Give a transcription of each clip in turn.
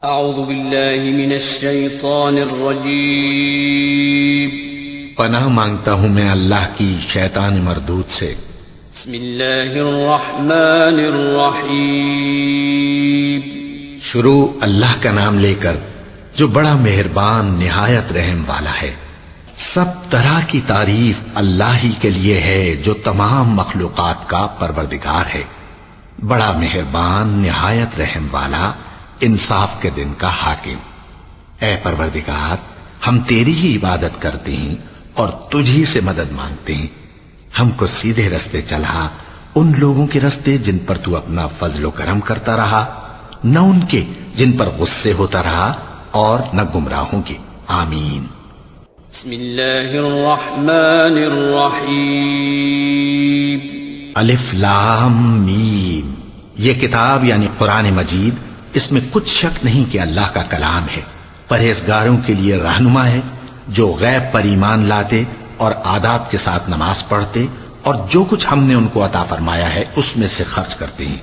اعوذ باللہ من الشیطان الرجیم پناہ مانگتا ہوں میں اللہ کی شیطان مردود سے۔ بسم اللہ الرحمن الرحیم شروع اللہ کا نام لے کر جو بڑا مہربان نہایت رحم والا ہے۔ سب طرح کی تعریف اللہ ہی کے لیے ہے جو تمام مخلوقات کا پروردگار ہے، بڑا مہربان نہایت رحم والا، انصاف کے دن کا حاکم۔ اے پروردگار، ہم تیری ہی عبادت کرتے ہیں اور تجھی سے مدد مانگتے ہیں۔ ہم کو سیدھے رستے چلا، ان لوگوں کے رستے جن پر تو اپنا فضل و کرم کرتا رہا، نہ ان کے جن پر غصے ہوتا رہا، اور نہ گمراہوں کے۔ آمین۔ بسم اللہ الرحمن الرحیم الف لام میم۔ یہ کتاب یعنی قرآن مجید، اس میں کچھ شک نہیں کہ اللہ کا کلام ہے، پرہیزگاروں کے لیے رہنما ہے، جو غیب پر ایمان لاتے اور آداب کے ساتھ نماز پڑھتے، اور جو کچھ ہم نے ان کو عطا فرمایا ہے اس میں سے خرچ کرتے ہیں،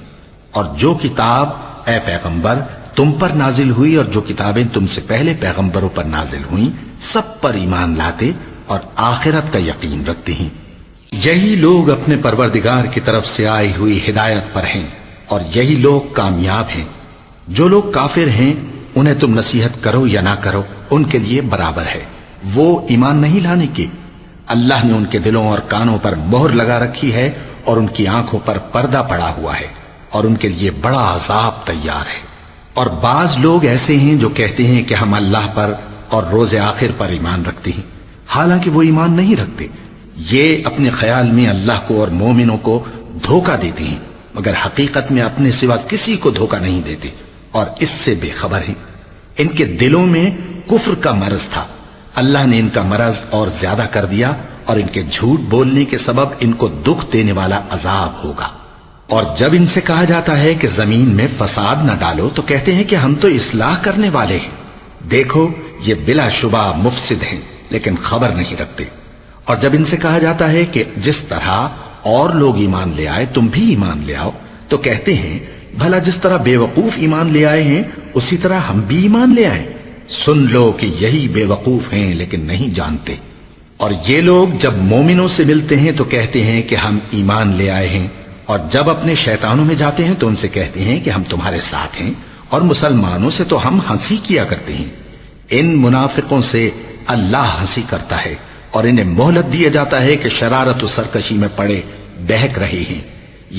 اور جو کتاب اے پیغمبر تم پر نازل ہوئی اور جو کتابیں تم سے پہلے پیغمبروں پر نازل ہوئیں، سب پر ایمان لاتے اور آخرت کا یقین رکھتے ہیں۔ یہی لوگ اپنے پروردگار کی طرف سے آئی ہوئی ہدایت پر ہیں، اور یہی لوگ کامیاب ہیں۔ جو لوگ کافر ہیں انہیں تم نصیحت کرو یا نہ کرو، ان کے لیے برابر ہے، وہ ایمان نہیں لانے کے۔ اللہ نے ان کے دلوں اور کانوں پر مہر لگا رکھی ہے، اور ان کی آنکھوں پر پردہ پڑا ہوا ہے، اور ان کے لیے بڑا عذاب تیار ہے۔ اور بعض لوگ ایسے ہیں جو کہتے ہیں کہ ہم اللہ پر اور روز آخر پر ایمان رکھتے ہیں، حالانکہ وہ ایمان نہیں رکھتے۔ یہ اپنے خیال میں اللہ کو اور مومنوں کو دھوکہ دیتے ہیں، مگر حقیقت میں اپنے سوا کسی کو دھوکہ نہیں دیتے، اور اس سے بے خبر ہیں۔ ان کے دلوں میں کفر کا مرض تھا، اللہ نے ان کا مرض اور زیادہ کر دیا، اور ان کے جھوٹ بولنے کے سبب ان کو دکھ دینے والا عذاب ہوگا۔ اور جب ان سے کہا جاتا ہے کہ زمین میں فساد نہ ڈالو تو کہتے ہیں کہ ہم تو اصلاح کرنے والے ہیں۔ دیکھو یہ بلا شبہ مفسد ہیں، لیکن خبر نہیں رکھتے۔ اور جب ان سے کہا جاتا ہے کہ جس طرح اور لوگ ایمان لے آئے تم بھی ایمان لے آؤ، تو کہتے ہیں بھلا جس طرح بے وقوف ایمان لے آئے ہیں اسی طرح ہم بھی ایمان لے آئیں۔ سن لو کہ یہی بے وقوف ہیں لیکن نہیں جانتے۔ اور یہ لوگ جب مومنوں سے ملتے ہیں تو کہتے ہیں کہ ہم ایمان لے آئے ہیں، اور جب اپنے شیطانوں میں جاتے ہیں تو ان سے کہتے ہیں کہ ہم تمہارے ساتھ ہیں، اور مسلمانوں سے تو ہم ہنسی کیا کرتے ہیں۔ ان منافقوں سے اللہ ہنسی کرتا ہے، اور انہیں مہلت دیا جاتا ہے کہ شرارت و سرکشی میں پڑے بہک رہے ہیں۔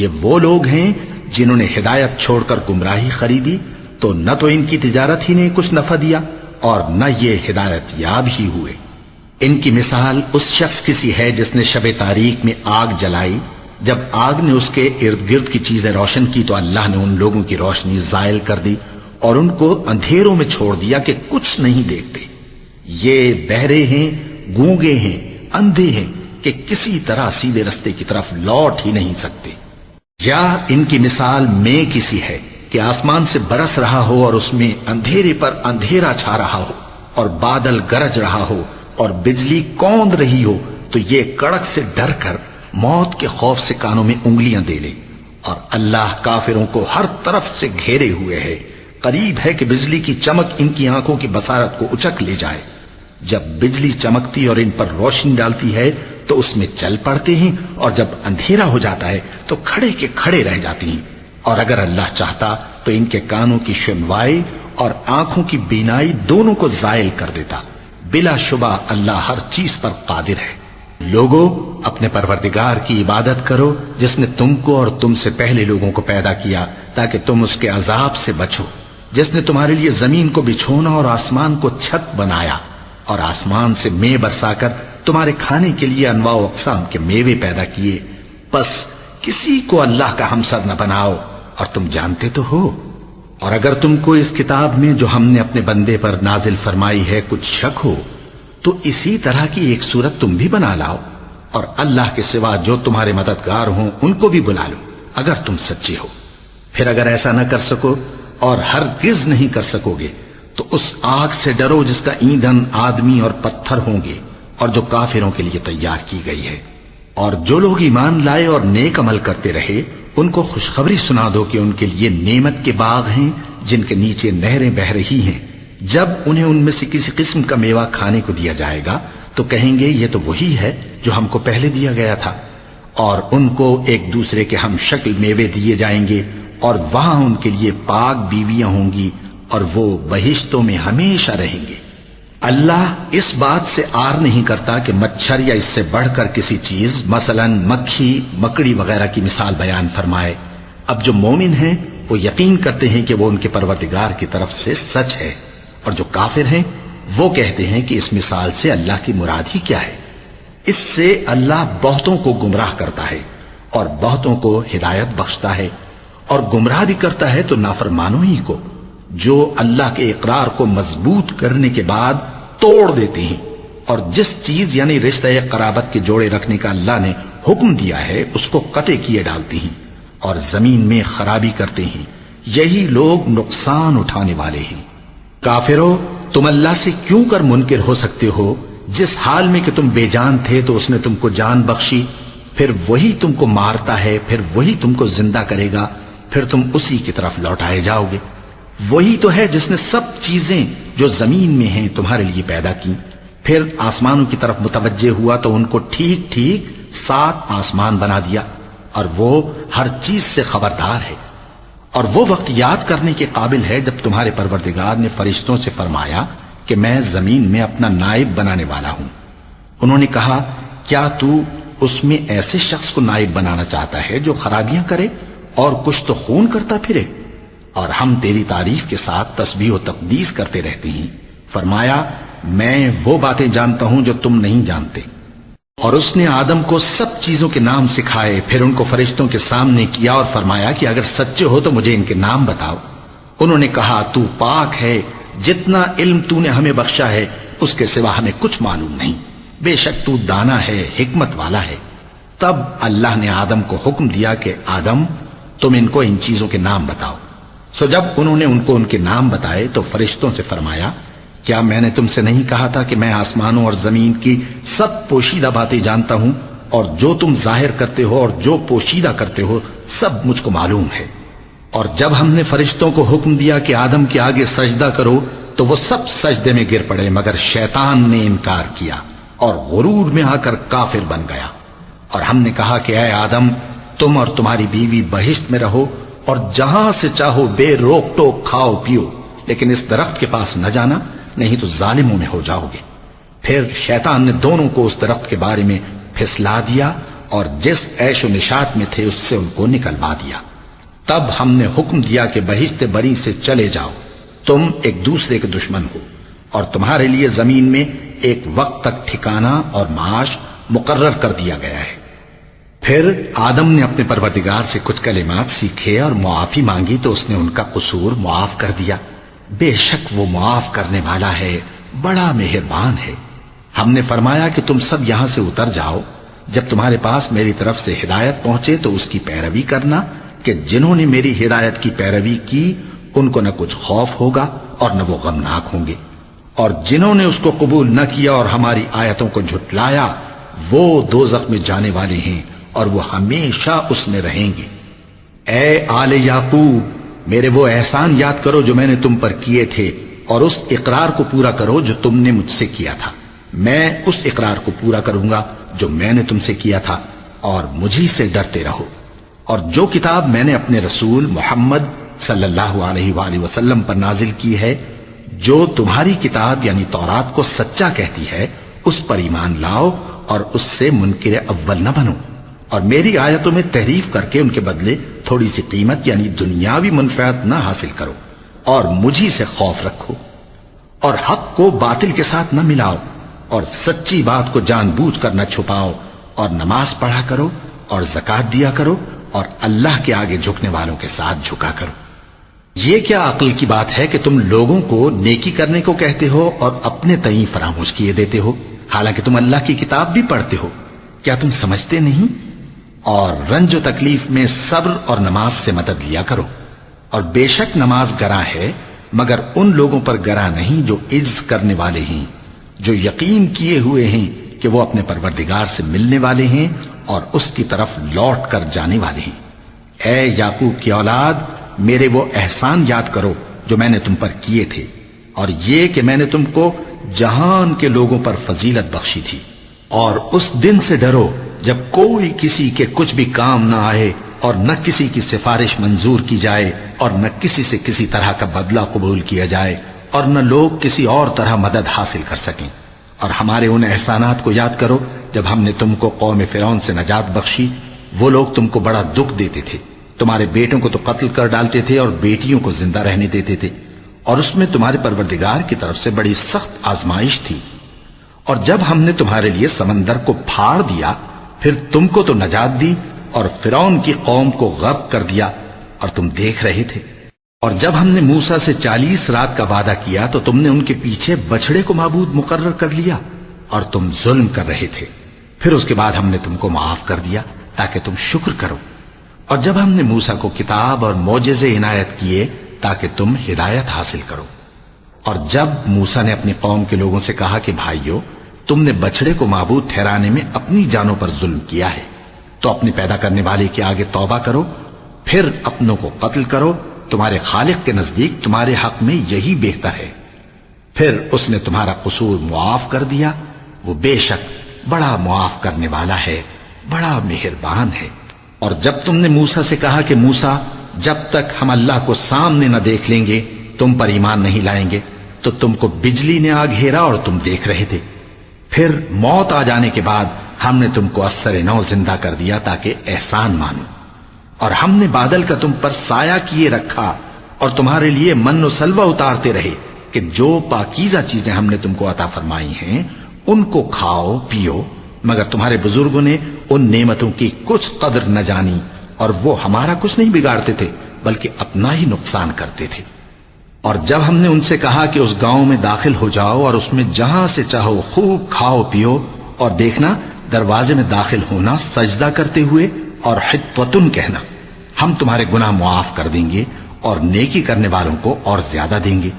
یہ وہ لوگ ہیں جنہوں نے ہدایت چھوڑ کر گمراہی خریدی، تو نہ تو ان کی تجارت ہی نے کچھ نفع دیا، اور نہ یہ ہدایت یاب ہی ہوئے۔ ان کی مثال اس شخص کی سی ہے جس نے شب تاریک میں آگ جلائی، جب آگ نے اس کے ارد گرد کی چیزیں روشن کی تو اللہ نے ان لوگوں کی روشنی زائل کر دی، اور ان کو اندھیروں میں چھوڑ دیا کہ کچھ نہیں دیکھتے۔ یہ بہرے ہیں، گونگے ہیں، اندھے ہیں کہ کسی طرح سیدھے رستے کی طرف لوٹ ہی نہیں سکتے۔ یا ان کی مثال میں کسی ہے کہ آسمان سے برس رہا ہو اور اس میں اندھیرے پر اندھیرا چھا رہا ہو، اور بادل گرج رہا ہو، اور بجلی کوند رہی ہو، تو یہ کڑک سے ڈر کر موت کے خوف سے کانوں میں انگلیاں دے لے۔ اور اللہ کافروں کو ہر طرف سے گھیرے ہوئے ہے، قریب ہے کہ بجلی کی چمک ان کی آنکھوں کی بصارت کو اچک لے جائے۔ جب بجلی چمکتی اور ان پر روشنی ڈالتی ہے تو اس میں چل پڑتے ہیں، اور جب اندھیرا ہو جاتا ہے تو کھڑے کے کھڑے رہ جاتے ہیں۔ اور اگر اللہ چاہتا تو ان کے کانوں کی سنوائی اور آنکھوں کی بینائی دونوں کو زائل کر دیتا۔ بلا شبہ اللہ ہر چیز پر قادر ہے۔ لوگوں، اپنے پروردگار کی عبادت کرو جس نے تم کو اور تم سے پہلے لوگوں کو پیدا کیا تاکہ تم اس کے عذاب سے بچو، جس نے تمہارے لیے زمین کو بچھونا اور آسمان کو چھت بنایا، اور آسمان سے مے برسا کر تمہارے کھانے کے لیے انواع و اقسام کے میوے پیدا کیے۔ بس کسی کو اللہ کا ہمسر نہ بناؤ، اور تم جانتے تو ہو۔ اور اگر تم کو اس کتاب میں جو ہم نے اپنے بندے پر نازل فرمائی ہے کچھ شک ہو تو اسی طرح کی ایک صورت تم بھی بنا لاؤ، اور اللہ کے سوا جو تمہارے مددگار ہوں ان کو بھی بلا لو اگر تم سچے ہو۔ پھر اگر ایسا نہ کر سکو اور ہرگز نہیں کر سکو گے تو اس آگ سے ڈرو جس کا ایندھن آدمی اور پتھر ہوں گے، اور جو کافروں کے لیے تیار کی گئی ہے۔ اور جو لوگ ایمان لائے اور نیک عمل کرتے رہے ان کو خوشخبری سنا دو کہ ان کے لیے نعمت کے باغ ہیں جن کے نیچے نہریں بہہ رہی ہیں. جب انہیں ان میں سے کسی قسم کا میوہ کھانے کو دیا جائے گا تو کہیں گے یہ تو وہی ہے جو ہم کو پہلے دیا گیا تھا. اور ان کو ایک دوسرے کے ہم شکل میوے دیے جائیں گے اور وہاں ان کے لیے پاک بیویاں ہوں گی اور وہ بہشتوں میں ہمیشہ رہیں گے. اللہ اس بات سے آر نہیں کرتا کہ مچھر یا اس سے بڑھ کر کسی چیز مثلا مکھی مکڑی وغیرہ کی مثال بیان فرمائے. اب جو مومن ہیں وہ یقین کرتے ہیں کہ وہ ان کے پروردگار کی طرف سے سچ ہے، اور جو کافر ہیں وہ کہتے ہیں کہ اس مثال سے اللہ کی مراد ہی کیا ہے. اس سے اللہ بہتوں کو گمراہ کرتا ہے اور بہتوں کو ہدایت بخشتا ہے، اور گمراہ بھی کرتا ہے تو نافرمانوں ہی کو، جو اللہ کے اقرار کو مضبوط کرنے کے بعد توڑ دیتے ہیں اور جس چیز یعنی رشتہ قرابت کے جوڑے رکھنے کا اللہ نے حکم دیا ہے اس کو قطع کیے ڈالتے ہیں اور زمین میں خرابی کرتے ہیں. یہی لوگ نقصان اٹھانے والے ہیں. کافرو، تم اللہ سے کیوں کر منکر ہو سکتے ہو؟ جس حال میں کہ تم بے جان تھے تو اس نے تم کو جان بخشی، پھر وہی تم کو مارتا ہے، پھر وہی تم کو زندہ کرے گا، پھر تم اسی کی طرف لوٹائے جاؤ گے. وہی تو ہے جس نے سب چیزیں جو زمین میں ہیں تمہارے لیے پیدا کی، پھر آسمانوں کی طرف متوجہ ہوا تو ان کو ٹھیک ٹھیک 7 آسمان بنا دیا، اور وہ ہر چیز سے خبردار ہے. اور وہ وقت یاد کرنے کے قابل ہے جب تمہارے پروردگار نے فرشتوں سے فرمایا کہ میں زمین میں اپنا نائب بنانے والا ہوں. انہوں نے کہا کیا تو اس میں ایسے شخص کو نائب بنانا چاہتا ہے جو خرابیاں کرے اور کچھ تو خون کرتا پھرے؟ اور ہم تیری تعریف کے ساتھ تسبیح و تقدیس کرتے رہتے ہیں. فرمایا میں وہ باتیں جانتا ہوں جو تم نہیں جانتے. اور اس نے آدم کو سب چیزوں کے نام سکھائے، پھر ان کو فرشتوں کے سامنے کیا اور فرمایا کہ اگر سچے ہو تو مجھے ان کے نام بتاؤ. انہوں نے کہا تو پاک ہے، جتنا علم تو نے ہمیں بخشا ہے اس کے سوا ہمیں کچھ معلوم نہیں، بے شک تو دانا ہے، حکمت والا ہے. تب اللہ نے آدم کو حکم دیا کہ آدم تم ان کو ان چیزوں کے نام بتاؤ. سو جب انہوں نے ان کو ان کے نام بتائے تو فرشتوں سے فرمایا کیا میں نے تم سے نہیں کہا تھا کہ میں آسمانوں اور زمین کی سب پوشیدہ باتیں جانتا ہوں، اور جو تم ظاہر کرتے ہو اور جو پوشیدہ کرتے ہو سب مجھ کو معلوم ہے. اور جب ہم نے فرشتوں کو حکم دیا کہ آدم کے آگے سجدہ کرو تو وہ سب سجدے میں گر پڑے مگر شیطان نے انکار کیا اور غرور میں آ کر کافر بن گیا. اور ہم نے کہا کہ اے آدم تم اور تمہاری بیوی بہشت میں رہو اور جہاں سے چاہو بے روک ٹوک کھاؤ پیو، لیکن اس درخت کے پاس نہ جانا نہیں تو ظالموں میں ہو جاؤ گے. پھر شیطان نے دونوں کو اس درخت کے بارے میں پھسلا دیا اور جس عیش و نشاط میں تھے اس سے ان کو نکلوا دیا. تب ہم نے حکم دیا کہ بہشت بری سے چلے جاؤ، تم ایک دوسرے کے دشمن ہو، اور تمہارے لیے زمین میں ایک وقت تک ٹھکانہ اور معاش مقرر کر دیا گیا ہے. پھر آدم نے اپنے پروردگار سے کچھ کلمات سیکھے اور معافی مانگی تو اس نے ان کا قصور معاف کر دیا. بے شک وہ معاف کرنے والا ہے، بڑا مہربان ہے. ہم نے فرمایا کہ تم سب یہاں سے اتر جاؤ، جب تمہارے پاس میری طرف سے ہدایت پہنچے تو اس کی پیروی کرنا کہ جنہوں نے میری ہدایت کی پیروی کی ان کو نہ کچھ خوف ہوگا اور نہ وہ غمناک ہوں گے، اور جنہوں نے اس کو قبول نہ کیا اور ہماری آیتوں کو جھٹلایا وہ دوزخ میں جانے والے ہیں اور وہ ہمیشہ اس میں رہیں گے. اے آل یعقوب، میرے وہ احسان یاد کرو جو میں نے تم پر کیے تھے اور اس اقرار کو پورا کرو جو تم نے مجھ سے کیا تھا. میں اس اقرار کو پورا کروں گا جو میں نے تم سے کیا تھا، اور مجھی سے ڈرتے رہو. اور جو کتاب میں نے اپنے رسول محمد صلی اللہ علیہ وآلہ وسلم پر نازل کی ہے، جو تمہاری کتاب یعنی تورات کو سچا کہتی ہے، اس پر ایمان لاؤ اور اس سے منکر اول نہ بنو، اور میری آیتوں میں تحریف کر کے ان کے بدلے تھوڑی سی قیمت یعنی دنیاوی منفعت نہ حاصل کرو، اور مجھی سے خوف رکھو، اور حق کو باطل کے ساتھ نہ ملاؤ، اور سچی بات کو جان بوجھ کر نہ چھپاؤ، اور نماز پڑھا کرو اور زکوٰۃ دیا کرو، اور اللہ کے آگے جھکنے والوں کے ساتھ جھکا کرو. یہ کیا عقل کی بات ہے کہ تم لوگوں کو نیکی کرنے کو کہتے ہو اور اپنے تئیں فراموش کیے دیتے ہو، حالانکہ تم اللہ کی کتاب بھی پڑھتے ہو؟ کیا تم سمجھتے نہیں؟ اور رنج و تکلیف میں صبر اور نماز سے مدد لیا کرو. اور بے شک نماز گراں ہے مگر ان لوگوں پر گراں نہیں جو عجز کرنے والے ہیں، جو یقین کیے ہوئے ہیں کہ وہ اپنے پروردگار سے ملنے والے ہیں اور اس کی طرف لوٹ کر جانے والے ہیں. اے یعقوب کی اولاد، میرے وہ احسان یاد کرو جو میں نے تم پر کیے تھے، اور یہ کہ میں نے تم کو جہان کے لوگوں پر فضیلت بخشی تھی۔ اور اس دن سے ڈرو جب کوئی کسی کے کچھ بھی کام نہ آئے، اور نہ کسی کی سفارش منظور کی جائے، اور نہ کسی سے کسی طرح کا بدلہ قبول کیا جائے، اور نہ لوگ کسی اور طرح مدد حاصل کر سکیں۔ اور ہمارے ان احسانات کو یاد کرو جب ہم نے تم کو قوم فرعون سے نجات بخشی۔ وہ لوگ تم کو بڑا دکھ دیتے تھے، تمہارے بیٹوں کو تو قتل کر ڈالتے تھے اور بیٹیوں کو زندہ رہنے دیتے تھے، اور اس میں تمہارے پروردگار کی طرف سے بڑی سخت آزمائش تھی۔ اور جب ہم نے تمہارے لیے سمندر کو پھاڑ دیا، پھر تم کو تو نجات دی اور فرعون کی قوم کو غرق کر دیا، اور تم دیکھ رہے تھے۔ اور جب ہم نے موسیٰ سے 40 رات کا وعدہ کیا تو تم نے ان کے پیچھے بچڑے کو معبود مقرر کر لیا، اور تم ظلم کر رہے تھے۔ پھر اس کے بعد ہم نے تم کو معاف کر دیا تاکہ تم شکر کرو۔ اور جب ہم نے موسیٰ کو کتاب اور معجزے عنایت کیے تاکہ تم ہدایت حاصل کرو۔ اور جب موسیٰ نے اپنی قوم کے لوگوں سے کہا کہ بھائیو، تم نے بچڑے کو معبود ٹھہرانے میں اپنی جانوں پر ظلم کیا ہے، تو اپنے پیدا کرنے والے کے آگے توبہ کرو، پھر اپنوں کو قتل کرو، تمہارے خالق کے نزدیک تمہارے حق میں یہی بہتر ہے۔ پھر اس نے تمہارا قصور معاف کر دیا، وہ بے شک بڑا معاف کرنے والا ہے، بڑا مہربان ہے۔ اور جب تم نے موسیٰ سے کہا کہ موسیٰ، جب تک ہم اللہ کو سامنے نہ دیکھ لیں گے تم پر ایمان نہیں لائیں گے، تو تم کو بجلی نے آ گھیرا اور تم دیکھ رہے تھے۔ پھر موت آ جانے کے بعد ہم نے تم کو اثر نو زندہ کر دیا تاکہ احسان مانو۔ اور ہم نے بادل کا تم پر سایہ کیے رکھا اور تمہارے لیے من و سلوہ اتارتے رہے کہ جو پاکیزہ چیزیں ہم نے تم کو عطا فرمائی ہیں ان کو کھاؤ پیو، مگر تمہارے بزرگوں نے ان نعمتوں کی کچھ قدر نہ جانی، اور وہ ہمارا کچھ نہیں بگاڑتے تھے بلکہ اپنا ہی نقصان کرتے تھے۔ اور جب ہم نے ان سے کہا کہ اس گاؤں میں داخل ہو جاؤ اور اس میں جہاں سے چاہو خوب کھاؤ پیو، اور دیکھنا دروازے میں داخل ہونا سجدہ کرتے ہوئے اور حطوتن کہنا، ہم تمہارے گناہ معاف کر دیں گے اور نیکی کرنے والوں کو اور زیادہ دیں گے۔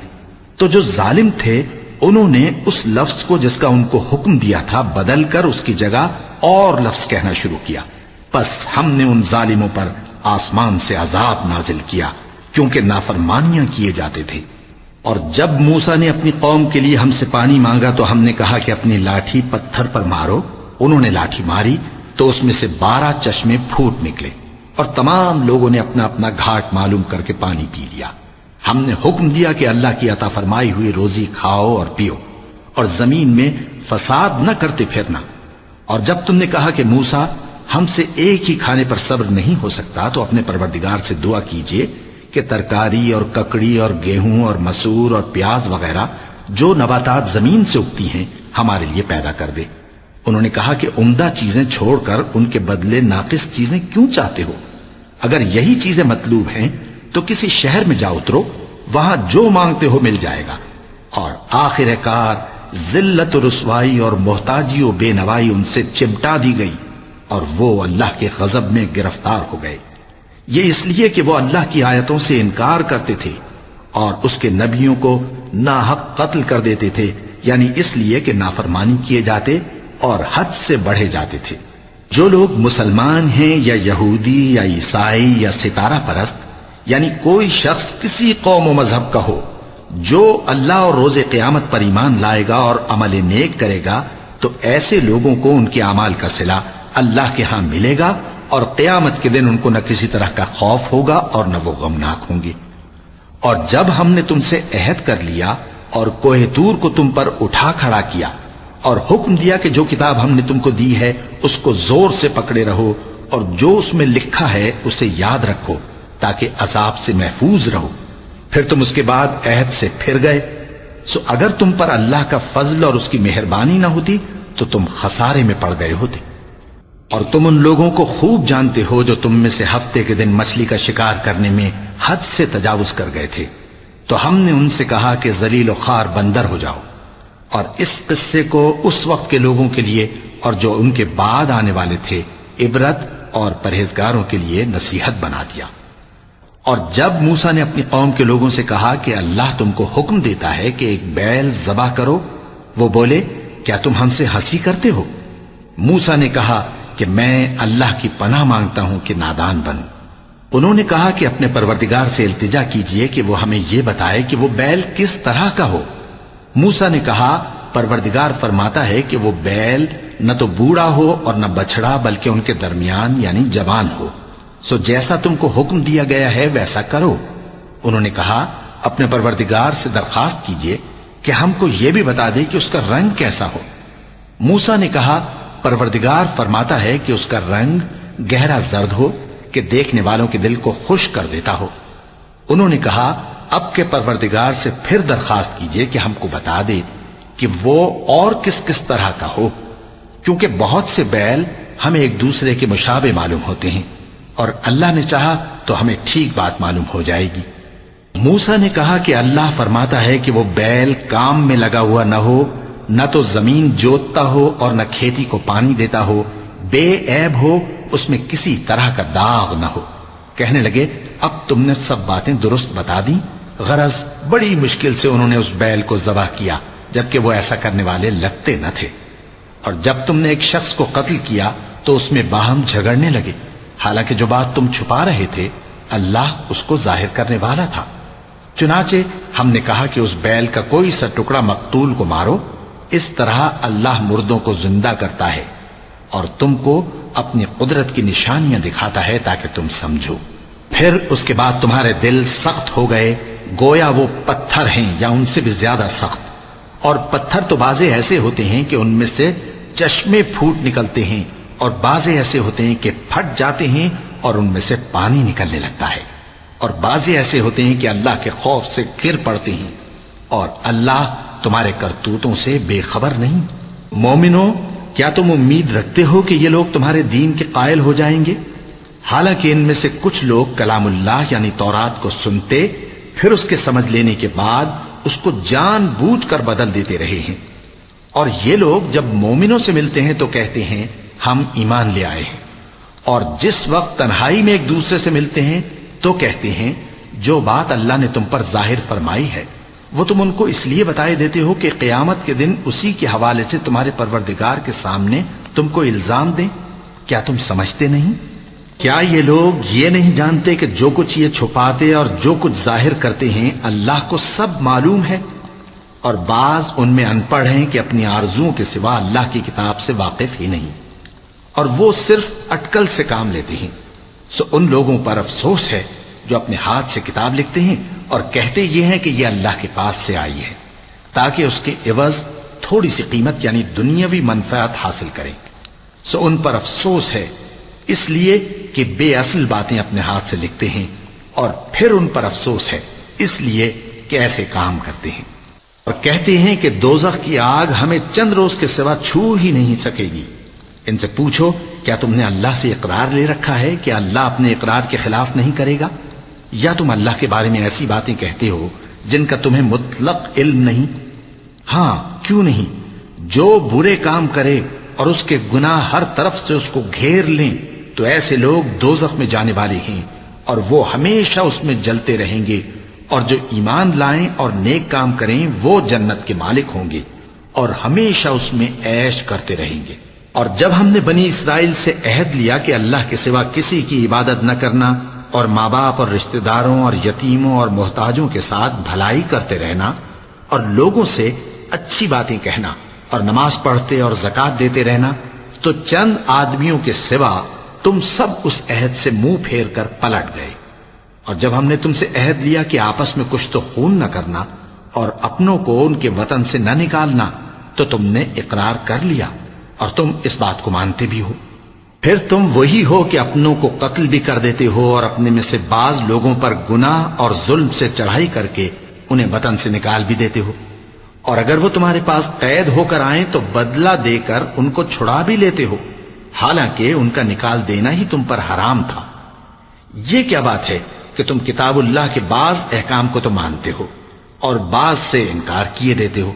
تو جو ظالم تھے انہوں نے اس لفظ کو جس کا ان کو حکم دیا تھا بدل کر اس کی جگہ اور لفظ کہنا شروع کیا، پس ہم نے ان ظالموں پر آسمان سے عذاب نازل کیا کیونکہ نافرمانیاں کیے جاتے تھے۔ اور جب موسیٰ نے اپنی قوم کے لیے ہم سے پانی مانگا تو ہم نے کہا کہ اپنی لاٹھی پتھر پر مارو۔ انہوں نے لاٹھی ماری تو اس میں سے 12 چشمے پھوٹ نکلے، اور تمام لوگوں نے اپنا اپنا گھاٹ معلوم کر کے پانی پی لیا۔ ہم نے حکم دیا کہ اللہ کی عطا فرمائی ہوئی روزی کھاؤ اور پیو، اور زمین میں فساد نہ کرتے پھرنا۔ اور جب تم نے کہا کہ موسیٰ، ہم سے ایک ہی کھانے پر صبر نہیں ہو سکتا، تو اپنے پروردگار سے دعا کیجئے کہ ترکاری اور ککڑی اور گیہوں اور مسور اور پیاز وغیرہ جو نباتات زمین سے اگتی ہیں ہمارے لیے پیدا کر دے۔ انہوں نے کہا کہ عمدہ چیزیں چھوڑ کر ان کے بدلے ناقص چیزیں کیوں چاہتے ہو؟ اگر یہی چیزیں مطلوب ہیں تو کسی شہر میں جا اترو، وہاں جو مانگتے ہو مل جائے گا۔ اور آخر کار ذلت و رسوائی اور محتاجی و بے نوائی ان سے چمٹا دی گئی، اور وہ اللہ کے غضب میں گرفتار ہو گئے۔ یہ اس لیے کہ وہ اللہ کی آیتوں سے انکار کرتے تھے اور اس کے نبیوں کو ناحق قتل کر دیتے تھے، یعنی اس لیے کہ نافرمانی کیے جاتے اور حد سے بڑھے جاتے تھے۔ جو لوگ مسلمان ہیں یا یہودی یا عیسائی یا ستارہ پرست، یعنی کوئی شخص کسی قوم و مذہب کا ہو، جو اللہ اور روز قیامت پر ایمان لائے گا اور عمل نیک کرے گا، تو ایسے لوگوں کو ان کے اعمال کا صلہ اللہ کے ہاں ملے گا، اور قیامت کے دن ان کو نہ کسی طرح کا خوف ہوگا اور نہ وہ غمناک ہوں گے۔ اور جب ہم نے تم سے عہد کر لیا اور کوہ طور کو تم پر اٹھا کھڑا کیا اور حکم دیا کہ جو کتاب ہم نے تم کو دی ہے اس کو زور سے پکڑے رہو، اور جو اس میں لکھا ہے اسے یاد رکھو تاکہ عذاب سے محفوظ رہو، پھر تم اس کے بعد عہد سے پھر گئے، سو اگر تم پر اللہ کا فضل اور اس کی مہربانی نہ ہوتی تو تم خسارے میں پڑ گئے ہوتے۔ اور تم ان لوگوں کو خوب جانتے ہو جو تم میں سے ہفتے کے دن مچھلی کا شکار کرنے میں حد سے تجاوز کر گئے تھے، تو ہم نے ان سے کہا کہ ذلیل و خوار بندر ہو جاؤ، اور اس قصے کو اس وقت کے لوگوں کے لیے اور جو ان کے بعد آنے والے تھے عبرت اور پرہیزگاروں کے لیے نصیحت بنا دیا۔ اور جب موسیٰ نے اپنی قوم کے لوگوں سے کہا کہ اللہ تم کو حکم دیتا ہے کہ ایک بیل ذبح کرو، وہ بولے کیا تم ہم سے ہنسی کرتے ہو؟ موسیٰ نے کہا کہ میں اللہ کی پناہ مانگتا ہوں کہ نادان بنوں۔ انہوں نے کہا کہ اپنے پروردگار سے التجا کیجئے کہ وہ ہمیں یہ بتائے کہ وہ بیل کس طرح کا ہو۔ موسیٰ نے کہا پروردگار فرماتا ہے کہ وہ بیل نہ تو بوڑھا ہو اور نہ بچڑا بلکہ ان کے درمیان یعنی جوان ہو، سو جیسا تم کو حکم دیا گیا ہے ویسا کرو۔ انہوں نے کہا اپنے پروردگار سے درخواست کیجئے کہ ہم کو یہ بھی بتا دے کہ اس کا رنگ کیسا ہو۔ موسیٰ نے کہا پروردگار فرماتا ہے کہ اس کا رنگ گہرا زرد ہو کہ دیکھنے والوں کے دل کو خوش کر دیتا ہو۔ انہوں نے کہا اب کے پروردگار سے پھر درخواست کیجئے کہ ہم کو بتا دے کہ وہ اور کس کس طرح کا ہو، کیونکہ بہت سے بیل ہمیں ایک دوسرے کے مشابہ معلوم ہوتے ہیں، اور اللہ نے چاہا تو ہمیں ٹھیک بات معلوم ہو جائے گی۔ موسیٰ نے کہا کہ اللہ فرماتا ہے کہ وہ بیل کام میں لگا ہوا نہ ہو، نہ تو زمین جوتتا ہو اور نہ کھیتی کو پانی دیتا ہو، بے عیب ہو، اس میں کسی طرح کا داغ نہ ہو۔ کہنے لگے اب تم نے سب باتیں درست بتا دی۔ غرض بڑی مشکل سے انہوں نے اس بیل کو ذبح کیا، جبکہ وہ ایسا کرنے والے لگتے نہ تھے۔ اور جب تم نے ایک شخص کو قتل کیا تو اس میں باہم جھگڑنے لگے، حالانکہ جو بات تم چھپا رہے تھے اللہ اس کو ظاہر کرنے والا تھا۔ چنانچہ ہم نے کہا کہ اس بیل کا کوئی سا ٹکڑا مقتول کو مارو، اس طرح اللہ مردوں کو زندہ کرتا ہے اور تم کو اپنی قدرت کی نشانیاں دکھاتا ہے تاکہ تم سمجھو۔ پھر اس کے بعد تمہارے دل سخت ہو گئے گویا وہ پتھر ہیں یا ان سے بھی زیادہ سخت، اور پتھر تو بعضے ایسے ہوتے ہیں کہ ان میں سے چشمے پھوٹ نکلتے ہیں، اور بعضے ایسے ہوتے ہیں کہ پھٹ جاتے ہیں اور ان میں سے پانی نکلنے لگتا ہے، اور بعضے ایسے ہوتے ہیں کہ اللہ کے خوف سے گر پڑتے ہیں، اور اللہ تمہارے کرتوتوں سے بے خبر نہیں۔ مومنو، کیا تم امید رکھتے ہو کہ یہ لوگ تمہارے دین کے قائل ہو جائیں گے؟ حالانکہ ان میں سے کچھ لوگ کلام اللہ یعنی تورات کو سنتے پھر اس کے سمجھ لینے کے بعد اس کو جان بوجھ کر بدل دیتے رہے ہیں، اور یہ لوگ جب مومنوں سے ملتے ہیں تو کہتے ہیں ہم ایمان لے آئے ہیں، اور جس وقت تنہائی میں ایک دوسرے سے ملتے ہیں تو کہتے ہیں جو بات اللہ نے تم پر ظاہر فرمائی ہے وہ تم ان کو اس لیے بتائے دیتے ہو کہ قیامت کے دن اسی کے حوالے سے تمہارے پروردگار کے سامنے تم کو الزام دیں۔ کیا تم سمجھتے نہیں؟ کیا یہ لوگ یہ نہیں جانتے کہ جو کچھ یہ چھپاتے اور جو کچھ ظاہر کرتے ہیں اللہ کو سب معلوم ہے؟ اور بعض ان میں ان پڑھ ہیں کہ اپنی آرزوؤں کے سوا اللہ کی کتاب سے واقف ہی نہیں، اور وہ صرف اٹکل سے کام لیتے ہیں۔ سو ان لوگوں پر افسوس ہے جو اپنے ہاتھ سے کتاب لکھتے ہیں اور کہتے یہ ہیں کہ یہ اللہ کے پاس سے آئی ہے تاکہ اس کے عوض تھوڑی سی قیمت یعنی دنیاوی منفعت حاصل کریں۔ سو ان پر افسوس ہے اس لیے کہ بے اصل باتیں اپنے ہاتھ سے لکھتے ہیں، اور پھر ان پر افسوس ہے اس لیے کہ ایسے کام کرتے ہیں، اور کہتے ہیں کہ دوزخ کی آگ ہمیں چند روز کے سوا چھو ہی نہیں سکے گی۔ ان سے پوچھو کیا تم نے اللہ سے اقرار لے رکھا ہے کہ اللہ اپنے اقرار کے خلاف نہیں کرے گا، یا تم اللہ کے بارے میں ایسی باتیں کہتے ہو جن کا تمہیں مطلق علم نہیں؟ ہاں کیوں نہیں، جو برے کام کرے اور اس کے گناہ ہر طرف سے اس کو گھیر لیں تو ایسے لوگ دوزخ میں جانے والے ہیں اور وہ ہمیشہ اس میں جلتے رہیں گے، اور جو ایمان لائیں اور نیک کام کریں وہ جنت کے مالک ہوں گے اور ہمیشہ اس میں عیش کرتے رہیں گے۔ اور جب ہم نے بنی اسرائیل سے عہد لیا کہ اللہ کے سوا کسی کی عبادت نہ کرنا اور ماں باپ اور رشتہ داروں اور یتیموں اور محتاجوں کے ساتھ بھلائی کرتے رہنا اور لوگوں سے اچھی باتیں کہنا اور نماز پڑھتے اور زکوٰۃ دیتے رہنا، تو چند آدمیوں کے سوا تم سب اس عہد سے منہ پھیر کر پلٹ گئے۔ اور جب ہم نے تم سے عہد لیا کہ آپس میں کچھ تو خون نہ کرنا اور اپنوں کو ان کے وطن سے نہ نکالنا، تو تم نے اقرار کر لیا اور تم اس بات کو مانتے بھی ہو۔ پھر تم وہی ہو کہ اپنوں کو قتل بھی کر دیتے ہو اور اپنے میں سے بعض لوگوں پر گناہ اور ظلم سے چڑھائی کر کے انہیں وطن سے نکال بھی دیتے ہو، اور اگر وہ تمہارے پاس قید ہو کر آئیں تو بدلہ دے کر ان کو چھڑا بھی لیتے ہو، حالانکہ ان کا نکال دینا ہی تم پر حرام تھا۔ یہ کیا بات ہے کہ تم کتاب اللہ کے بعض احکام کو تو مانتے ہو اور بعض سے انکار کیے دیتے ہو؟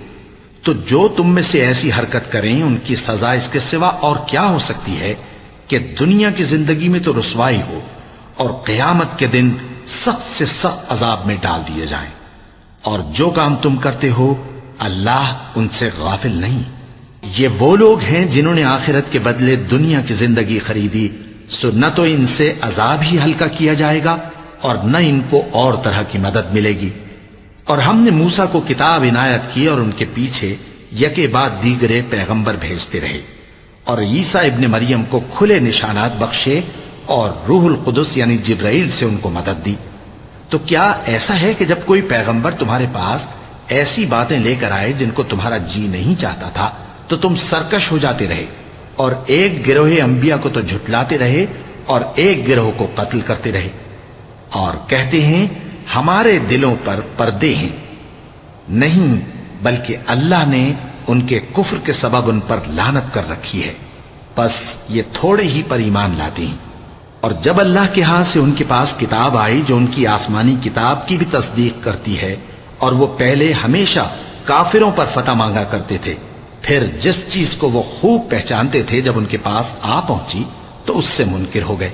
تو جو تم میں سے ایسی حرکت کریں ان کی سزا اس کے سوا اور کیا ہو سکتی ہے کہ دنیا کی زندگی میں تو رسوائی ہو اور قیامت کے دن سخت سے سخت عذاب میں ڈال دیے جائیں۔ اور جو کام تم کرتے ہو اللہ ان سے غافل نہیں۔ یہ وہ لوگ ہیں جنہوں نے آخرت کے بدلے دنیا کی زندگی خریدی، سو نہ تو ان سے عذاب ہی ہلکا کیا جائے گا اور نہ ان کو اور طرح کی مدد ملے گی۔ اور ہم نے موسیٰ کو کتاب عنایت کی اور ان کے پیچھے یکے بعد دیگرے پیغمبر بھیجتے رہے، اور عیسیٰ ابن مریم کو کھلے نشانات بخشے اور روح القدس یعنی جبرائیل سے ان کو مدد دی۔ تو کیا ایسا ہے کہ جب کوئی پیغمبر تمہارے پاس ایسی باتیں لے کر آئے جن کو تمہارا جی نہیں چاہتا تھا تو تم سرکش ہو جاتے رہے، اور ایک گروہ انبیاء کو تو جھٹلاتے رہے اور ایک گروہ کو قتل کرتے رہے، اور کہتے ہیں ہمارے دلوں پر پردے ہیں؟ نہیں، بلکہ اللہ نے ان کے کفر کے سبب ان پر لعنت کر رکھی ہے، بس یہ تھوڑے ہی پر ایمان لاتے ہیں۔ اور جب اللہ کے ہاں سے ان کے پاس کتاب آئی جو ان کی آسمانی کتاب کی بھی تصدیق کرتی ہے، اور وہ پہلے ہمیشہ کافروں پر فتح مانگا کرتے تھے، پھر جس چیز کو وہ خوب پہچانتے تھے جب ان کے پاس آ پہنچی تو اس سے منکر ہو گئے،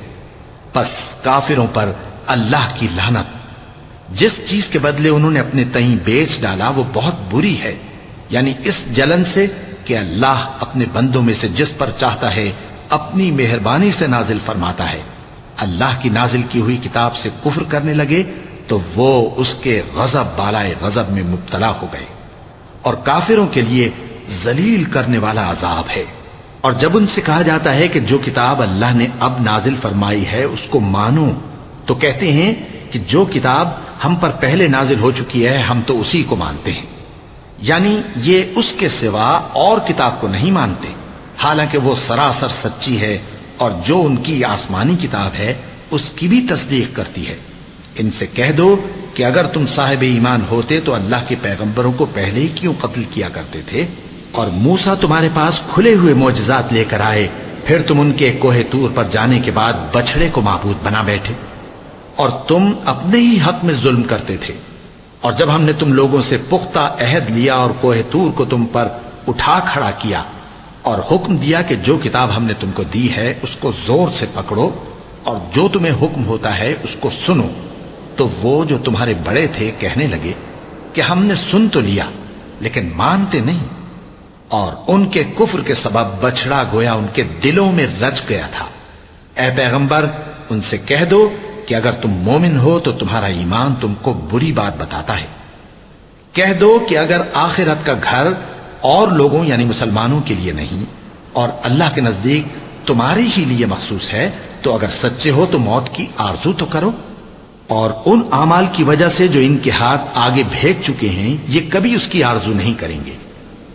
بس کافروں پر اللہ کی لعنت۔ جس چیز کے بدلے انہوں نے اپنے تئیں بیچ ڈالا وہ بہت بری ہے، یعنی اس جلن سے کہ اللہ اپنے بندوں میں سے جس پر چاہتا ہے اپنی مہربانی سے نازل فرماتا ہے۔ اللہ کی نازل کی ہوئی کتاب سے کفر کرنے لگے تو وہ اس کے غضب بالائے غضب میں مبتلا ہو گئے، اور کافروں کے لیے ذلیل کرنے والا عذاب ہے۔ اور جب ان سے کہا جاتا ہے کہ جو کتاب اللہ نے اب نازل فرمائی ہے اس کو مانو، تو کہتے ہیں کہ جو کتاب ہم پر پہلے نازل ہو چکی ہے ہم تو اسی کو مانتے ہیں، یعنی یہ اس کے سوا اور کتاب کو نہیں مانتے، حالانکہ وہ سراسر سچی ہے، اور جو ان کی آسمانی کتاب ہے اس کی بھی تصدیق کرتی ہے۔ ان سے کہہ دو کہ اگر تم صاحب ایمان ہوتے تو اللہ کے پیغمبروں کو پہلے ہی کیوں قتل کیا کرتے تھے؟ اور موسیٰ تمہارے پاس کھلے ہوئے معجزات لے کر آئے، پھر تم ان کے کوہ طور پر جانے کے بعد بچڑے کو معبود بنا بیٹھے، اور تم اپنے ہی حق میں ظلم کرتے تھے۔ اور جب ہم نے تم لوگوں سے پختہ عہد لیا اور کوہ طور کو تم پر اٹھا کھڑا کیا اور حکم دیا کہ جو کتاب ہم نے تم کو دی ہے اس کو زور سے پکڑو اور جو تمہیں حکم ہوتا ہے اس کو سنو، تو وہ جو تمہارے بڑے تھے کہنے لگے کہ ہم نے سن تو لیا لیکن مانتے نہیں، اور ان کے کفر کے سبب بچڑا گویا ان کے دلوں میں رچ گیا تھا۔ اے پیغمبر ان سے کہہ دو کہ اگر تم مومن ہو تو تمہارا ایمان تم کو بری بات بتاتا ہے۔ کہہ دو کہ اگر آخرت کا گھر اور لوگوں یعنی مسلمانوں کے لیے نہیں اور اللہ کے نزدیک تمہارے ہی لیے مخصوص ہے تو اگر سچے ہو تو موت کی آرزو تو کرو، اور ان اعمال کی وجہ سے جو ان کے ہاتھ آگے بھیج چکے ہیں یہ کبھی اس کی آرزو نہیں کریں گے،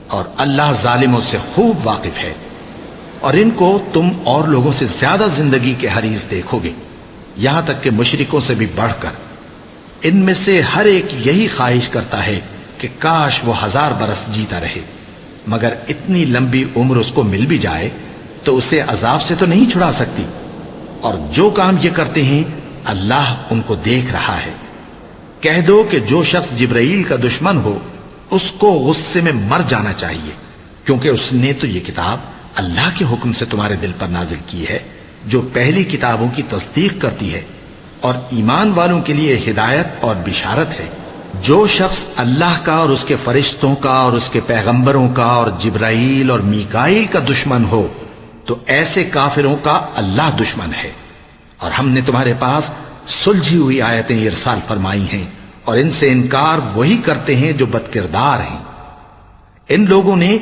اور اللہ ظالموں سے خوب واقف ہے۔ اور ان کو تم اور لوگوں سے زیادہ زندگی کے حریص دیکھو گے، یہاں تک کہ مشرکوں سے بھی بڑھ کر۔ ان میں سے ہر ایک یہی خواہش کرتا ہے کہ کاش وہ 1000 برس جیتا رہے، مگر اتنی لمبی عمر اس کو مل بھی جائے تو اسے عذاب سے تو نہیں چھڑا سکتی، اور جو کام یہ کرتے ہیں اللہ ان کو دیکھ رہا ہے۔ کہہ دو کہ جو شخص جبرائیل کا دشمن ہو اس کو غصے میں مر جانا چاہیے، کیونکہ اس نے تو یہ کتاب اللہ کے حکم سے تمہارے دل پر نازل کی ہے جو پہلی کتابوں کی تصدیق کرتی ہے، اور ایمان والوں کے لیے ہدایت اور بشارت ہے۔ جو شخص اللہ کا اور اس کے فرشتوں کا اور اس کے پیغمبروں کا اور جبرائیل اور میکائیل کا دشمن ہو تو ایسے کافروں کا اللہ دشمن ہے۔ اور ہم نے تمہارے پاس سلجھی ہوئی آیتیں ارسال فرمائی ہیں، اور ان سے انکار وہی کرتے ہیں جو بد کردار ہیں۔ ان لوگوں نے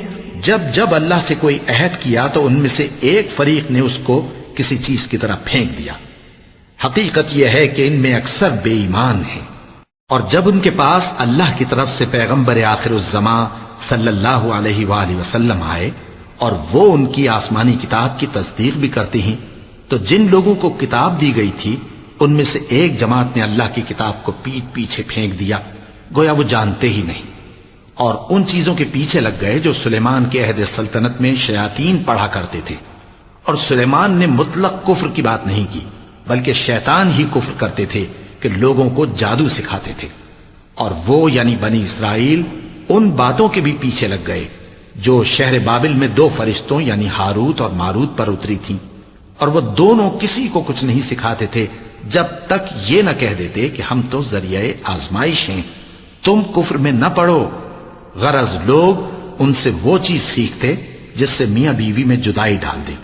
جب جب اللہ سے کوئی عہد کیا تو ان میں سے ایک فریق نے اس کو کسی چیز کی طرح پھینک دیا۔ حقیقت یہ ہے کہ ان میں اکثر بے ایمان ہیں، اور جب ان کے پاس اللہ کی طرف سے پیغمبر آخر الزمان صلی اللہ علیہ وآلہ وسلم آئے اور وہ ان کی آسمانی کتاب کی تصدیق بھی کرتے ہیں، تو جن لوگوں کو کتاب دی گئی تھی ان میں سے ایک جماعت نے اللہ کی کتاب کو پیٹ پیچھے پھینک دیا، گویا وہ جانتے ہی نہیں، اور ان چیزوں کے پیچھے لگ گئے جو سلیمان کے عہد سلطنت میں شیاطین پڑھا کرتے تھے۔ اور سلیمان نے مطلق کفر کی بات نہیں کی، بلکہ شیطان ہی کفر کرتے تھے کہ لوگوں کو جادو سکھاتے تھے، اور وہ یعنی بنی اسرائیل ان باتوں کے بھی پیچھے لگ گئے جو شہر بابل میں 2 فرشتوں یعنی ہاروت اور ماروت پر اتری تھیں، اور وہ دونوں کسی کو کچھ نہیں سکھاتے تھے جب تک یہ نہ کہہ دیتے کہ ہم تو ذریعہ آزمائش ہیں، تم کفر میں نہ پڑو۔ غرض لوگ ان سے وہ چیز سیکھتے جس سے میاں بیوی میں جدائی ڈال دیں،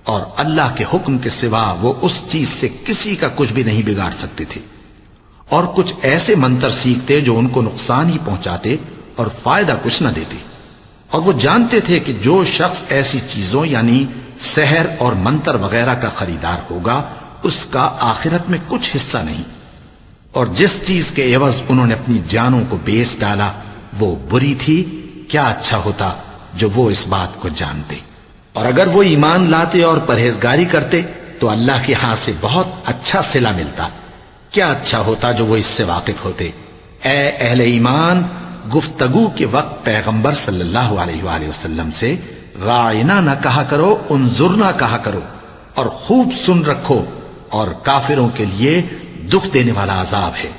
اور اللہ کے حکم کے سوا وہ اس چیز سے کسی کا کچھ بھی نہیں بگاڑ سکتے تھے، اور کچھ ایسے منتر سیکھتے جو ان کو نقصان ہی پہنچاتے اور فائدہ کچھ نہ دیتے، اور وہ جانتے تھے کہ جو شخص ایسی چیزوں یعنی سحر اور منتر وغیرہ کا خریدار ہوگا اس کا آخرت میں کچھ حصہ نہیں، اور جس چیز کے عوض انہوں نے اپنی جانوں کو بیچ ڈالا وہ بری تھی۔ کیا اچھا ہوتا جو وہ اس بات کو جانتے، اور اگر وہ ایمان لاتے اور پرہیزگاری کرتے تو اللہ کے ہاں سے بہت اچھا صلہ ملتا۔ کیا اچھا ہوتا جو وہ اس سے واقف ہوتے۔ اے اہل ایمان، گفتگو کے وقت پیغمبر صلی اللہ علیہ وآلہ وسلم سے رائنا نہ کہا کرو، انظرنا کہا کرو، اور خوب سن رکھو، اور کافروں کے لیے دکھ دینے والا عذاب ہے۔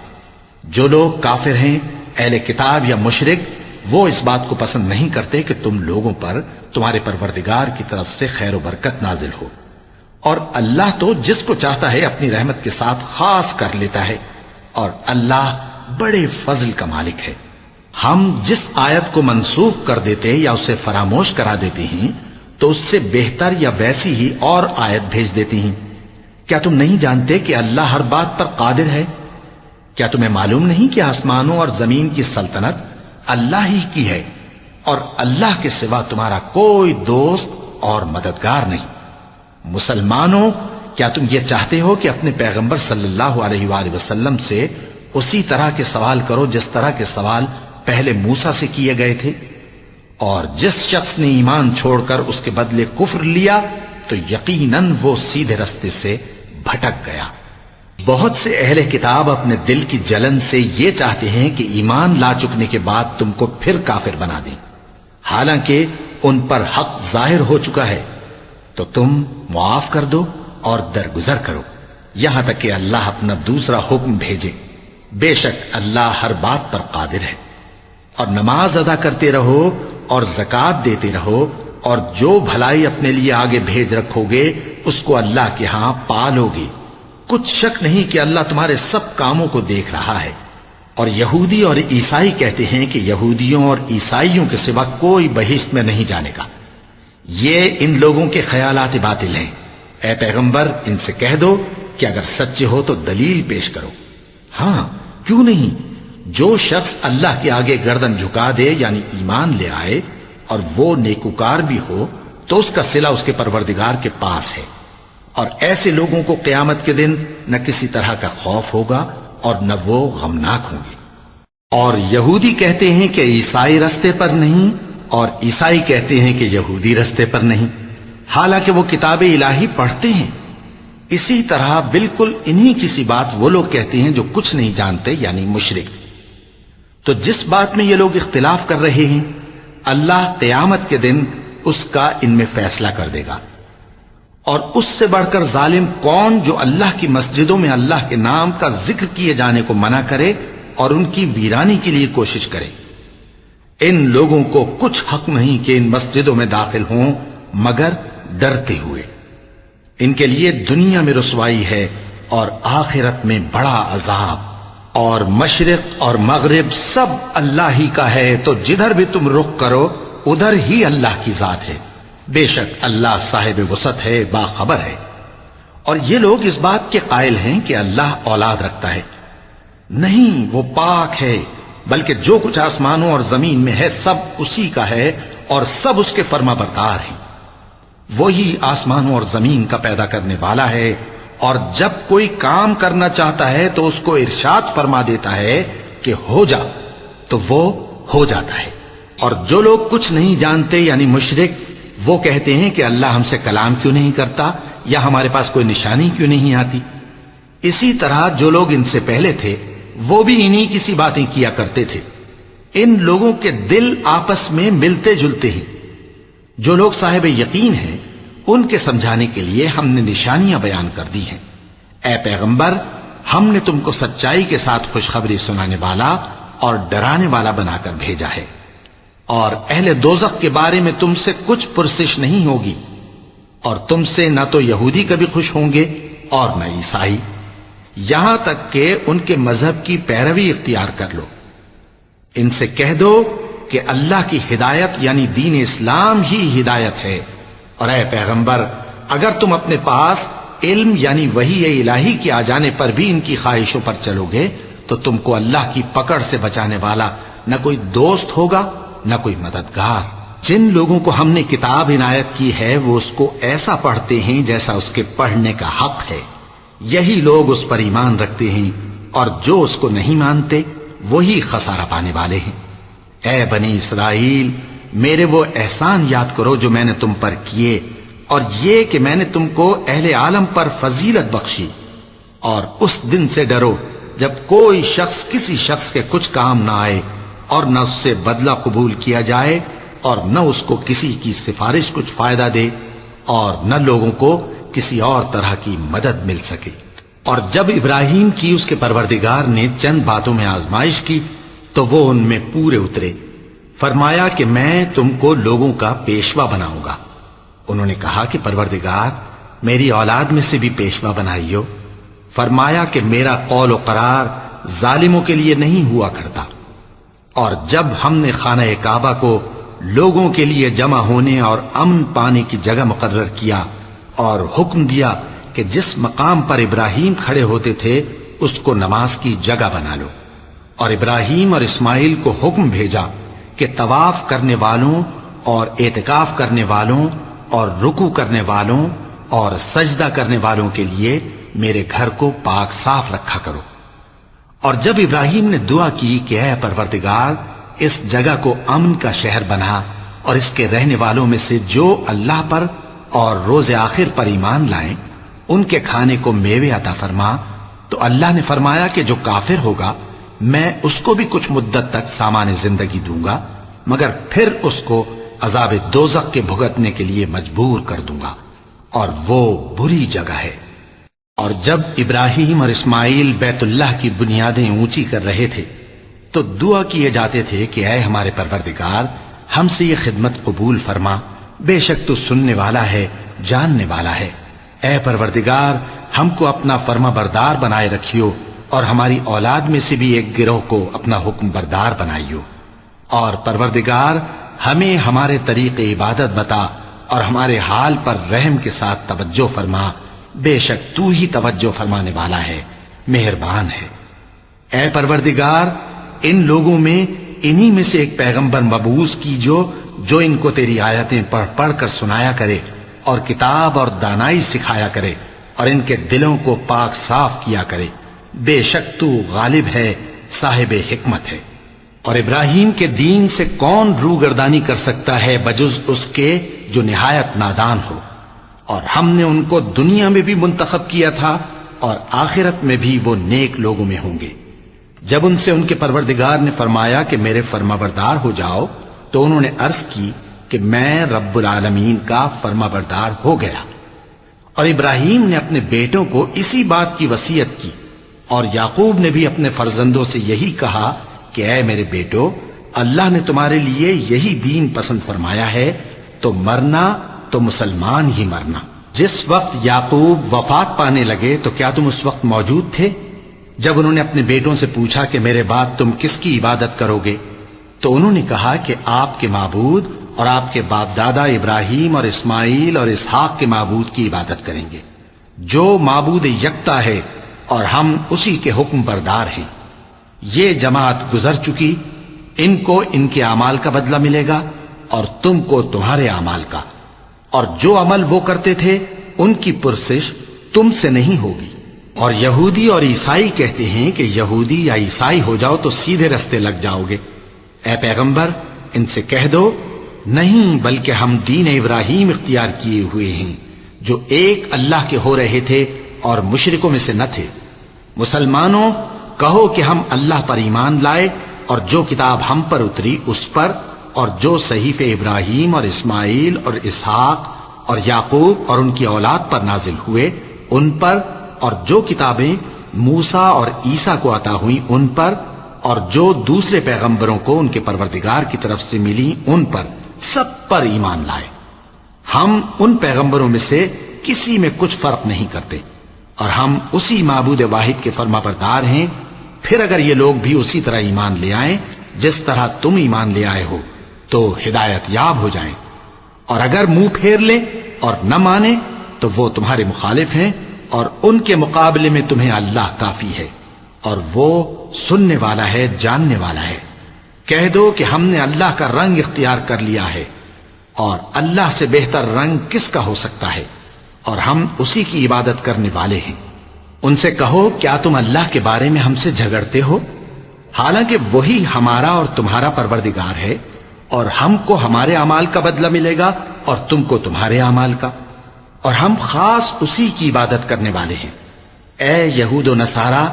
جو لوگ کافر ہیں، اہل کتاب یا مشرک، وہ اس بات کو پسند نہیں کرتے کہ تم لوگوں پر تمہارے پروردگار کی طرف سے خیر و برکت نازل ہو، اور اللہ تو جس کو چاہتا ہے اپنی رحمت کے ساتھ خاص کر لیتا ہے، اور اللہ بڑے فضل کا مالک ہے۔ ہم جس آیت کو منسوخ کر دیتے یا اسے فراموش کرا دیتے ہیں تو اس سے بہتر یا ویسی ہی اور آیت بھیج دیتی ہیں۔ کیا تم نہیں جانتے کہ اللہ ہر بات پر قادر ہے؟ کیا تمہیں معلوم نہیں کہ آسمانوں اور زمین کی سلطنت اللہ ہی کی ہے، اور اللہ کے سوا تمہارا کوئی دوست اور مددگار نہیں؟ مسلمانوں، کیا تم یہ چاہتے ہو کہ اپنے پیغمبر صلی اللہ علیہ وآلہ وسلم سے اسی طرح کے سوال کرو جس طرح کے سوال پہلے موسیٰ سے کیے گئے تھے؟ اور جس شخص نے ایمان چھوڑ کر اس کے بدلے کفر لیا تو یقیناً وہ سیدھے رستے سے بھٹک گیا۔ بہت سے اہل کتاب اپنے دل کی جلن سے یہ چاہتے ہیں کہ ایمان لا چکنے کے بعد تم کو پھر کافر بنا دیں، حالانکہ ان پر حق ظاہر ہو چکا ہے۔ تو تم معاف کر دو اور درگزر کرو یہاں تک کہ اللہ اپنا دوسرا حکم بھیجے۔ بے شک اللہ ہر بات پر قادر ہے۔ اور نماز ادا کرتے رہو اور زکوٰۃ دیتے رہو، اور جو بھلائی اپنے لیے آگے بھیج رکھو گے اس کو اللہ کے ہاں پالو گے۔ کچھ شک نہیں کہ اللہ تمہارے سب کاموں کو دیکھ رہا ہے۔ اور یہودی اور عیسائی کہتے ہیں کہ یہودیوں اور عیسائیوں کے سوا کوئی بہشت میں نہیں جانے گا۔ یہ ان لوگوں کے خیالات باطل ہیں۔ اے پیغمبر، ان سے کہہ دو کہ اگر سچے ہو تو دلیل پیش کرو۔ ہاں، کیوں نہیں؟ جو شخص اللہ کے آگے گردن جھکا دے یعنی ایمان لے آئے اور وہ نیکوکار بھی ہو تو اس کا صلہ اس کے پروردگار کے پاس ہے، اور ایسے لوگوں کو قیامت کے دن نہ کسی طرح کا خوف ہوگا اور نہ وہ غمناک ہوں گے۔ اور یہودی کہتے ہیں کہ عیسائی رستے پر نہیں، اور عیسائی کہتے ہیں کہ یہودی رستے پر نہیں، حالانکہ وہ کتاب الہی پڑھتے ہیں۔ اسی طرح بالکل انہی کسی بات وہ لوگ کہتے ہیں جو کچھ نہیں جانتے یعنی مشرک۔ تو جس بات میں یہ لوگ اختلاف کر رہے ہیں اللہ قیامت کے دن اس کا ان میں فیصلہ کر دے گا۔ اور اس سے بڑھ کر ظالم کون جو اللہ کی مسجدوں میں اللہ کے نام کا ذکر کیے جانے کو منع کرے اور ان کی ویرانی کے لیے کوشش کرے۔ ان لوگوں کو کچھ حق نہیں کہ ان مسجدوں میں داخل ہوں مگر ڈرتے ہوئے۔ ان کے لیے دنیا میں رسوائی ہے اور آخرت میں بڑا عذاب۔ اور مشرق اور مغرب سب اللہ ہی کا ہے، تو جدھر بھی تم رخ کرو ادھر ہی اللہ کی ذات ہے۔ بے شک اللہ صاحب وسعت ہے، باخبر ہے۔ اور یہ لوگ اس بات کے قائل ہیں کہ اللہ اولاد رکھتا ہے۔ نہیں، وہ پاک ہے، بلکہ جو کچھ آسمانوں اور زمین میں ہے سب اسی کا ہے اور سب اس کے فرما بردار ہیں۔ وہی آسمانوں اور زمین کا پیدا کرنے والا ہے، اور جب کوئی کام کرنا چاہتا ہے تو اس کو ارشاد فرما دیتا ہے کہ ہو جا، تو وہ ہو جاتا ہے۔ اور جو لوگ کچھ نہیں جانتے یعنی مشرک، وہ کہتے ہیں کہ اللہ ہم سے کلام کیوں نہیں کرتا، یا ہمارے پاس کوئی نشانی کیوں نہیں آتی۔ اسی طرح جو لوگ ان سے پہلے تھے وہ بھی انہی کسی باتیں کیا کرتے تھے۔ ان لوگوں کے دل آپس میں ملتے جلتے ہیں۔ جو لوگ صاحب یقین ہیں ان کے سمجھانے کے لیے ہم نے نشانیاں بیان کر دی ہیں۔ اے پیغمبر، ہم نے تم کو سچائی کے ساتھ خوشخبری سنانے والا اور ڈرانے والا بنا کر بھیجا ہے، اور اہل دوزخ کے بارے میں تم سے کچھ پرسش نہیں ہوگی، اور تم سے نہ تو یہودی کبھی خوش ہوں گے اور نہ عیسائی، یہاں تک کہ ان کے مذہب کی پیروی اختیار کر لو۔ ان سے کہہ دو کہ اللہ کی ہدایت یعنی دین اسلام ہی ہدایت ہے، اور اے پیغمبر اگر تم اپنے پاس علم یعنی وحی الہی کے آ جانے پر بھی ان کی خواہشوں پر چلو گے تو تم کو اللہ کی پکڑ سے بچانے والا نہ کوئی دوست ہوگا نہ کوئی مددگار۔ جن لوگوں کو ہم نے کتاب عنایت کی ہے وہ اس کو ایسا پڑھتے ہیں جیسا اس کے پڑھنے کا حق ہے، یہی لوگ اس پر ایمان رکھتے ہیں، اور جو اس کو نہیں مانتے وہی خسارہ پانے والے ہیں۔ اے بنی اسرائیل، میرے وہ احسان یاد کرو جو میں نے تم پر کیے، اور یہ کہ میں نے تم کو اہل عالم پر فضیلت بخشی، اور اس دن سے ڈرو جب کوئی شخص کسی شخص کے کچھ کام نہ آئے اور نہ اس سے بدلہ قبول کیا جائے اور نہ اس کو کسی کی سفارش کچھ فائدہ دے اور نہ لوگوں کو کسی اور طرح کی مدد مل سکے۔ اور جب ابراہیم کی اس کے پروردگار نے چند باتوں میں آزمائش کی تو وہ ان میں پورے اترے۔ فرمایا کہ میں تم کو لوگوں کا پیشوا بناؤں گا۔ انہوں نے کہا کہ پروردگار میری اولاد میں سے بھی پیشوا بنائیو۔ فرمایا کہ میرا قول و قرار ظالموں کے لیے نہیں ہوا کرتا۔ اور جب ہم نے خانہ کعبہ کو لوگوں کے لیے جمع ہونے اور امن پانے کی جگہ مقرر کیا اور حکم دیا کہ جس مقام پر ابراہیم کھڑے ہوتے تھے اس کو نماز کی جگہ بنا لو، اور ابراہیم اور اسماعیل کو حکم بھیجا کہ طواف کرنے والوں اور اعتکاف کرنے والوں اور رکوع کرنے والوں اور سجدہ کرنے والوں کے لیے میرے گھر کو پاک صاف رکھا کرو۔ اور جب ابراہیم نے دعا کی کہ اے پروردگار اس جگہ کو امن کا شہر بنا اور اس کے رہنے والوں میں سے جو اللہ پر اور روز آخر پر ایمان لائیں ان کے کھانے کو میوے عطا فرما، تو اللہ نے فرمایا کہ جو کافر ہوگا میں اس کو بھی کچھ مدت تک سامان زندگی دوں گا، مگر پھر اس کو عذاب دوزخ کے بھگتنے کے لیے مجبور کر دوں گا، اور وہ بری جگہ ہے۔ اور جب ابراہیم اور اسماعیل بیت اللہ کی بنیادیں اونچی کر رہے تھے تو دعا کیے جاتے تھے کہ اے ہمارے پروردگار ہم سے یہ خدمت قبول فرما، بے شک تو سننے والا ہے جاننے والا ہے۔ اے پروردگار ہم کو اپنا فرما بردار بنائے رکھیو، اور ہماری اولاد میں سے بھی ایک گروہ کو اپنا حکم بردار بنائیو، اور پروردگار ہمیں ہمارے طریق عبادت بتا اور ہمارے حال پر رحم کے ساتھ توجہ فرما، بے شک تو ہی توجہ فرمانے والا ہے، مہربان ہے۔ اے پروردگار ان لوگوں میں انہی میں سے ایک پیغمبر مبعوث کیجو جو ان کو تیری آیتیں پڑھ پڑھ کر سنایا کرے اور کتاب اور دانائی سکھایا کرے اور ان کے دلوں کو پاک صاف کیا کرے، بے شک تو غالب ہے صاحب حکمت ہے۔ اور ابراہیم کے دین سے کون روگردانی کر سکتا ہے بجز اس کے جو نہایت نادان ہو، اور ہم نے ان کو دنیا میں بھی منتخب کیا تھا اور آخرت میں بھی وہ نیک لوگوں میں ہوں گے۔ جب ان سے ان کے پروردگار نے فرمایا کہ میرے فرما بردار ہو جاؤ تو انہوں نے عرض کی کہ میں رب العالمین کا فرما بردار ہو گیا۔ اور ابراہیم نے اپنے بیٹوں کو اسی بات کی وصیت کی، اور یعقوب نے بھی اپنے فرزندوں سے یہی کہا کہ اے میرے بیٹو، اللہ نے تمہارے لیے یہی دین پسند فرمایا ہے، تو مرنا تو مسلمان ہی مرنا۔ جس وقت یعقوب وفات پانے لگے تو کیا تم اس وقت موجود تھے؟ جب انہوں نے اپنے بیٹوں سے پوچھا کہ میرے بعد تم کس کی عبادت کرو گے تو انہوں نے کہا کہ آپ کے معبود اور آپ کے باپ دادا ابراہیم اور اسماعیل اور اسحاق کے معبود کی عبادت کریں گے، جو معبود یکتا ہے اور ہم اسی کے حکم بردار ہیں۔ یہ جماعت گزر چکی، ان کو ان کے اعمال کا بدلہ ملے گا اور تم کو تمہارے اعمال کا، اور جو عمل وہ کرتے تھے ان کی پرسش تم سے نہیں ہوگی۔ اور یہودی اور عیسائی کہتے ہیں کہ یہودی یا عیسائی ہو جاؤ تو سیدھے رستے لگ جاؤ گے۔ اے پیغمبر ان سے کہہ دو نہیں، بلکہ ہم دین ابراہیم اختیار کیے ہوئے ہیں جو ایک اللہ کے ہو رہے تھے اور مشرکوں میں سے نہ تھے۔ مسلمانوں کہو کہ ہم اللہ پر ایمان لائے اور جو کتاب ہم پر اتری اس پر، اور جو صحیفے ابراہیم اور اسماعیل اور اسحاق اور یعقوب اور ان کی اولاد پر نازل ہوئے ان پر، اور جو کتابیں موسیٰ اور عیسیٰ کو عطا ہوئیں ان پر، اور جو دوسرے پیغمبروں کو ان کے پروردگار کی طرف سے ملی ان پر، سب پر ایمان لائے۔ ہم ان پیغمبروں میں سے کسی میں کچھ فرق نہیں کرتے، اور ہم اسی معبود واحد کے فرما بردار ہیں۔ پھر اگر یہ لوگ بھی اسی طرح ایمان لے آئیں جس طرح تم ایمان لے آئے ہو تو ہدایت یاب ہو جائیں، اور اگر منہ پھیر لیں اور نہ مانے تو تو وہ تمہارے مخالف ہیں اور ان کے مقابلے میں تمہیں اللہ کافی ہے اور وہ سننے والا ہے، جاننے والا ہے۔ کہہ دو کہ ہم نے اللہ کا رنگ اختیار کر لیا ہے، اور اللہ سے بہتر رنگ کس کا ہو سکتا ہے، اور ہم اسی کی عبادت کرنے والے ہیں۔ ان سے کہو کیا تم اللہ کے بارے میں ہم سے جھگڑتے ہو، حالانکہ وہی ہمارا اور تمہارا پروردگار ہے، اور ہم کو ہمارے اعمال کا بدلہ ملے گا اور تم کو تمہارے اعمال کا، اور ہم خاص اسی کی عبادت کرنے والے ہیں۔ اے یہود و نصارا،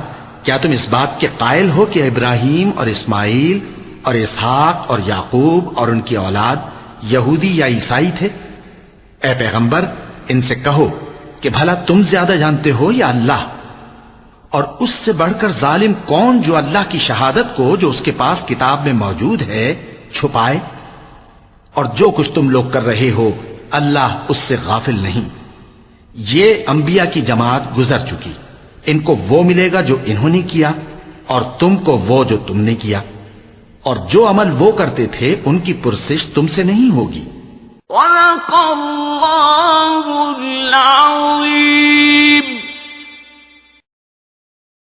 کیا تم اس بات کے قائل ہو کہ ابراہیم اور اسماعیل اور اسحاق اور یعقوب اور ان کی اولاد یہودی یا عیسائی تھے؟ اے پیغمبر، ان سے کہو کہ بھلا تم زیادہ جانتے ہو یا اللہ؟ اور اس سے بڑھ کر ظالم کون جو اللہ کی شہادت کو جو اس کے پاس کتاب میں موجود ہے چھپائے؟ اور جو کچھ تم لوگ کر رہے ہو اللہ اس سے غافل نہیں۔ یہ انبیاء کی جماعت گزر چکی، ان کو وہ ملے گا جو انہوں نے کیا، اور تم کو وہ جو تم نے کیا، اور جو عمل وہ کرتے تھے ان کی پرسش تم سے نہیں ہوگی۔ وَلَقَ اللَّهُ